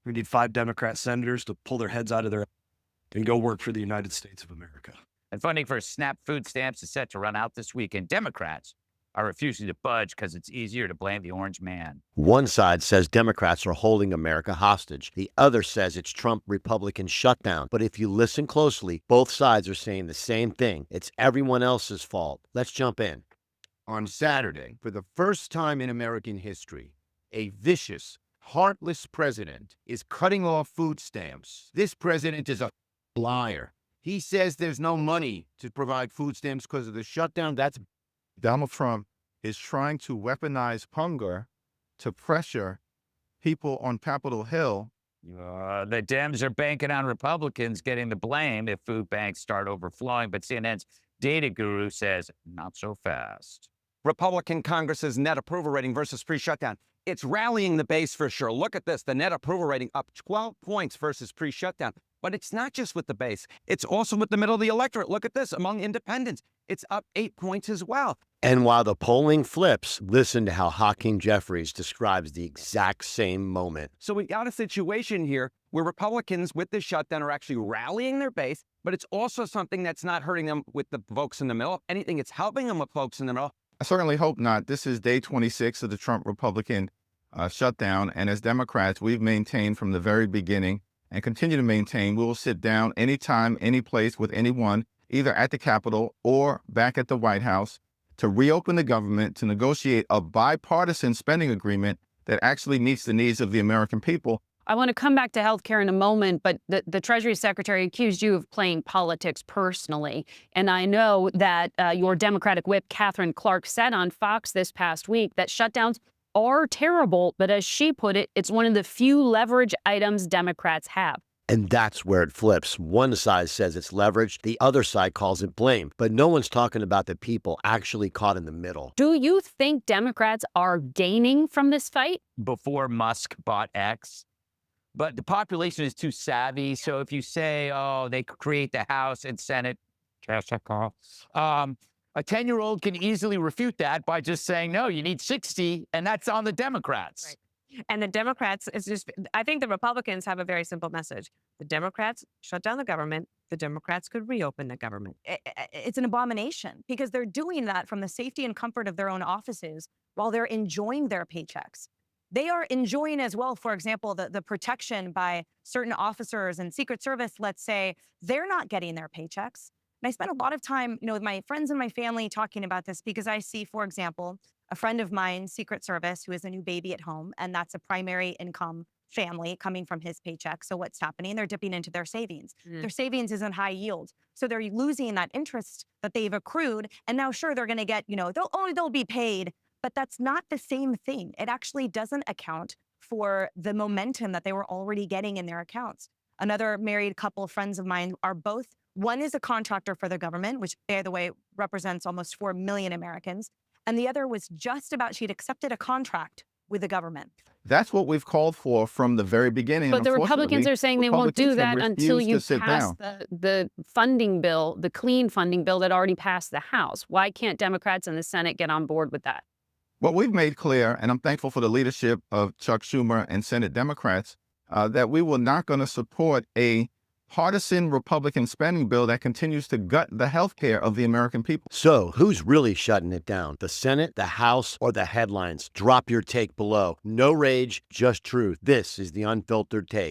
We need 5 Democrat senators to pull their heads out of their and go work for the United States of America. And funding for SNAP food stamps is set to run out this week, and Democrats are refusing to budge because it's easier to blame the orange man. One side says Democrats are holding America hostage. The other says it's Trump Republican shutdown. But if you listen closely, both sides are saying the same thing. It's everyone else's fault. Let's jump in. On Saturday, for the first time in American history, a vicious, heartless president is cutting off food stamps. This president is a liar. He says there's no money to provide food stamps because of the shutdown. That's Donald Trump is trying to weaponize hunger to pressure people on Capitol Hill. The Dems are banking on Republicans getting the blame if food banks start overflowing, but CNN's data guru says not so fast. Republican Congress's net approval rating versus pre-shutdown. It's rallying the base for sure. Look at this. The net approval rating up 12 points versus pre-shutdown. But it's not just with the base. It's also with the middle of the electorate. Look at this. Among independents, it's up 8 points as well. And while the polling flips, listen to how Hakeem Jeffries describes the exact same moment. So we got a situation here where Republicans with the shutdown are actually rallying their base, but it's also something that's not hurting them with the folks in the middle. If anything, it's helping them with folks in the middle. I certainly hope not. This is day 26 of the Trump Republican shutdown. And as Democrats, we've maintained from the very beginning and continue to maintain, we will sit down anytime, any place with anyone, either at the Capitol or back at the White House, to reopen the government, to negotiate a bipartisan spending agreement that actually meets the needs of the American people. I want to come back to healthcare in a moment, but the Treasury Secretary accused you of playing politics personally. And I know that your Democratic whip, Catherine Clark, said on Fox this past week that shutdowns are terrible, but as she put it, it's one of the few leverage items Democrats have. And that's where it flips. One side says it's leverage, the other side calls it blame. But no one's talking about the people actually caught in the middle. Do you think Democrats are gaining from this fight? Before Musk bought X, but the population is too savvy. So if you say, oh, they create the House and Senate, a 10-year-old can easily refute that by just saying, no, you need 60, and that's on the Democrats. Right. And the Democrats, I think the Republicans have a very simple message. The Democrats shut down the government. The Democrats could reopen the government. It's an abomination because they're doing that from the safety and comfort of their own offices while they're enjoying their paychecks. They are enjoying as well, for example, the protection by certain officers and Secret Service, let's say, they're not getting their paychecks. And I spend a lot of time, with my friends and my family talking about this because I see, for example, a friend of mine, Secret Service, who has a new baby at home, and that's a primary income family coming from his paycheck. So what's happening? They're dipping into their savings. Their savings isn't high yield. So they're losing that interest that they've accrued. And now, sure, they're going to get, they'll be paid, but that's not the same thing. It actually doesn't account for the momentum that they were already getting in their accounts. Another married couple, friends of mine, are both, one is a contractor for the government, which, by the way, represents almost 4 million Americans. And the other was just about, she'd accepted a contract with the government. That's what we've called for from the very beginning. But the Republicans are saying they won't do that until you pass the funding bill, the clean funding bill that already passed the House. Why can't Democrats in the Senate get on board with that? Well, we've made clear, and I'm thankful for the leadership of Chuck Schumer and Senate Democrats, that we were not going to support a partisan Republican spending bill that continues to gut the health care of the American people. So who's really shutting it down? The Senate, the House, or the headlines? Drop your take below. No rage, just truth. This is the Unfiltered Take.